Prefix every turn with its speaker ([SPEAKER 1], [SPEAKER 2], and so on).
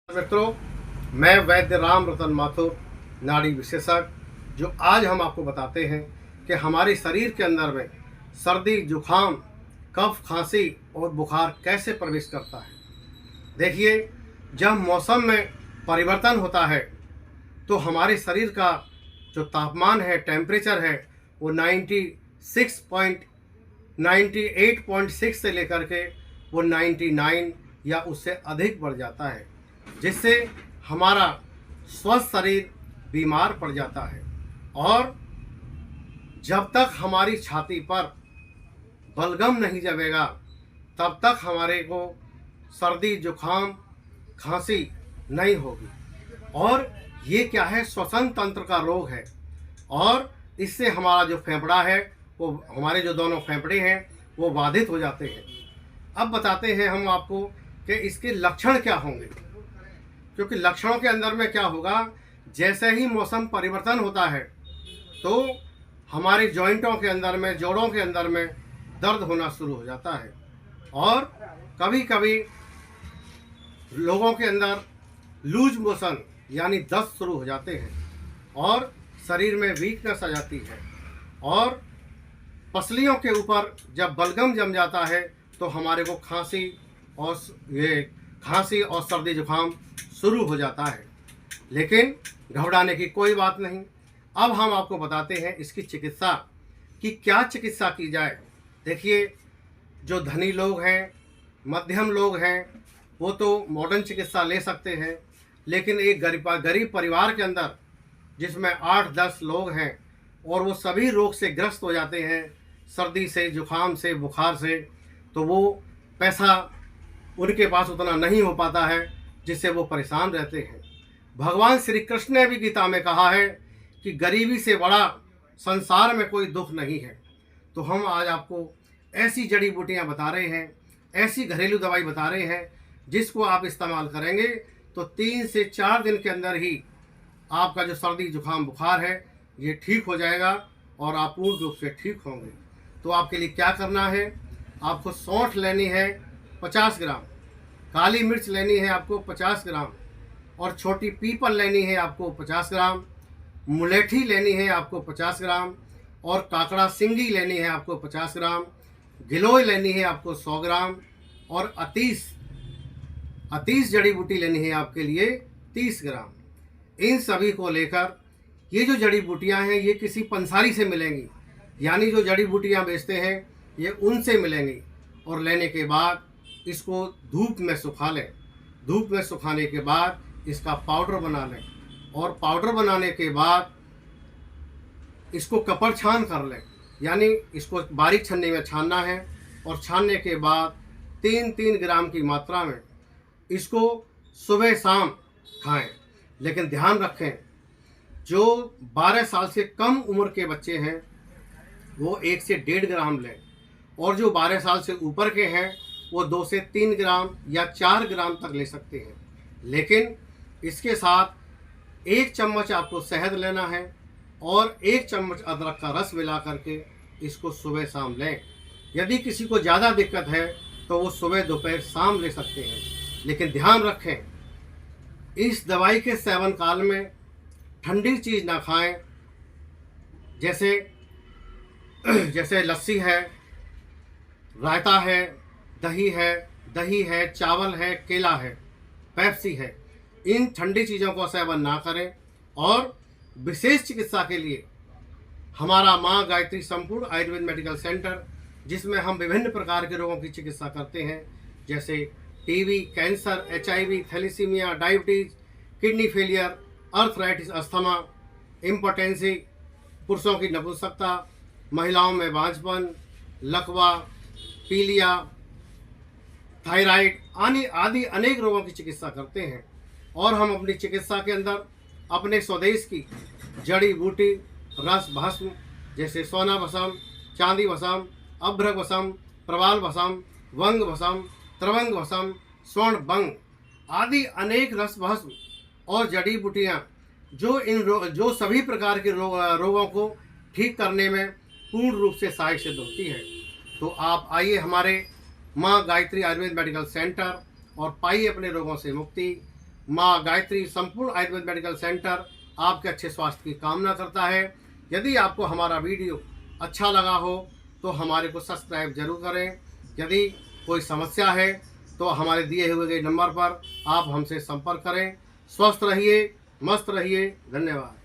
[SPEAKER 1] मित्रों, मैं वैद्य राम रतन माथुर, नाड़ी विशेषज्ञ, जो आज हम आपको बताते हैं कि हमारे शरीर के अंदर में सर्दी, जुखाम, कफ, खांसी और बुखार कैसे प्रवेश करता है। देखिए, जब मौसम में परिवर्तन होता है तो हमारे शरीर का जो तापमान है, टेम्परेचर है, वो 98.6 से लेकर के वो 99 या उससे अधिक बढ़ जाता है, जिससे हमारा स्वस्थ शरीर बीमार पड़ जाता है। और जब तक हमारी छाती पर बलगम नहीं जमेगा तब तक हमारे को सर्दी, जुखाम, खांसी नहीं होगी। और ये क्या है, श्वसन तंत्र का रोग है। और इससे हमारा जो फेफड़ा है, वो हमारे जो दोनों फेफड़े हैं वो बाधित हो जाते हैं। अब बताते हैं हम आपको कि इसके लक्षण क्या होंगे। क्योंकि लक्षणों के अंदर में क्या होगा, जैसे ही मौसम परिवर्तन होता है तो हमारे जॉइंटों के अंदर में, जोड़ों के अंदर में दर्द होना शुरू हो जाता है। और कभी कभी लोगों के अंदर लूज मोशन यानी दस्त शुरू हो जाते हैं और शरीर में वीकनेस आ जाती है। और पसलियों के ऊपर जब बलगम जम जाता है तो हमारे को खांसी और सर्दी जुकाम शुरू हो जाता है। लेकिन घबराने की कोई बात नहीं। अब हम आपको बताते हैं इसकी चिकित्सा कि क्या चिकित्सा की जाए। देखिए, जो धनी लोग हैं, मध्यम लोग हैं, वो तो मॉडर्न चिकित्सा ले सकते हैं। लेकिन एक गरीब परिवार के अंदर जिसमें 8-10 लोग हैं और वो सभी रोग से ग्रस्त हो जाते हैं, सर्दी से, जुखाम से, बुखार से, तो वो पैसा उनके पास उतना नहीं हो पाता है, जिससे वो परेशान रहते हैं। भगवान श्री कृष्ण ने भी गीता में कहा है कि गरीबी से बड़ा संसार में कोई दुख नहीं है। तो हम आज आपको ऐसी जड़ी बूटियां बता रहे हैं, ऐसी घरेलू दवाई बता रहे हैं, जिसको आप इस्तेमाल करेंगे तो 3 से 4 दिन के अंदर ही आपका जो सर्दी, जुखाम, बुखार है ये ठीक हो जाएगा और आप पूर्ण रूप से ठीक होंगे। तो आपके लिए क्या करना है, आपको सौंठ लेनी है 50 ग्राम, काली मिर्च लेनी है आपको 50 ग्राम, और छोटी पीपल लेनी है आपको 50 ग्राम, मुलेठी लेनी है आपको 50 ग्राम, और काकड़ा सिंगी लेनी है आपको 50 ग्राम, गिलोय लेनी है आपको 100 ग्राम, और अतीस जड़ी बूटी लेनी है आपके लिए 30 ग्राम। इन सभी को लेकर, ये जो जड़ी बूटियां हैं ये किसी पंसारी से मिलेंगी, यानी जो जड़ी बूटियां बेचते हैं ये उनसे मिलेंगी। और लेने के बाद इसको धूप में सुखा लें। धूप में सुखाने के बाद इसका पाउडर बना लें, और पाउडर बनाने के बाद इसको कपड़ छान कर लें, यानी इसको बारीक छन्नी में छानना है। और छानने के बाद 3-3 ग्राम की मात्रा में इसको सुबह शाम खाएं। लेकिन ध्यान रखें, जो 12 साल से कम उम्र के बच्चे हैं वो 1 से 1.5 ग्राम लें, और जो 12 साल से ऊपर के हैं वो 2 से 3 ग्राम या 4 ग्राम तक ले सकते हैं। लेकिन इसके साथ 1 चम्मच आपको शहद लेना है और 1 चम्मच अदरक का रस मिला करके इसको सुबह शाम लें। यदि किसी को ज़्यादा दिक्कत है तो वो सुबह, दोपहर, शाम ले सकते हैं। लेकिन ध्यान रखें, इस दवाई के सेवन काल में ठंडी चीज़ ना खाएं, जैसे लस्सी है, रायता है, दही है, चावल है, केला है, पेप्सी है। इन ठंडी चीज़ों को सेवन ना करें। और विशेष चिकित्सा के लिए हमारा माँ गायत्री संपूर्ण आयुर्वेद मेडिकल सेंटर, जिसमें हम विभिन्न प्रकार के रोगों की चिकित्सा करते हैं, जैसे TB, cancer, HIV, thalassemia, diabetes, kidney failure, arthritis, asthma, impotency, पुरुषों की नपुंसकता, महिलाओं में बांझपन, लकवा, पीलिया, थायराइड आदि अनेक रोगों की चिकित्सा करते हैं। और हम अपनी चिकित्सा के अंदर अपने स्वदेश की जड़ी बूटी, रस, भस्म, जैसे सोना भस्म, चांदी भस्म, अभ्रक भस्म, प्रवाल भस्म, वंग भस्म, त्रिवंग भस्म, स्वर्ण बंग आदि अनेक रस, भस्म और जड़ी बूटियाँ जो सभी प्रकार के रोगों को ठीक करने में पूर्ण रूप से सहायक सिद्ध होती है। तो आप आइए हमारे माँ गायत्री आयुर्वेद मेडिकल सेंटर और पाइए अपने रोगों से मुक्ति। माँ गायत्री संपूर्ण आयुर्वेद मेडिकल सेंटर आपके अच्छे स्वास्थ्य की कामना करता है। यदि आपको हमारा वीडियो अच्छा लगा हो तो हमारे को सब्सक्राइब जरूर करें। यदि कोई समस्या है तो हमारे दिए हुए गए नंबर पर आप हमसे संपर्क करें। स्वस्थ रहिए, मस्त रहिए। धन्यवाद।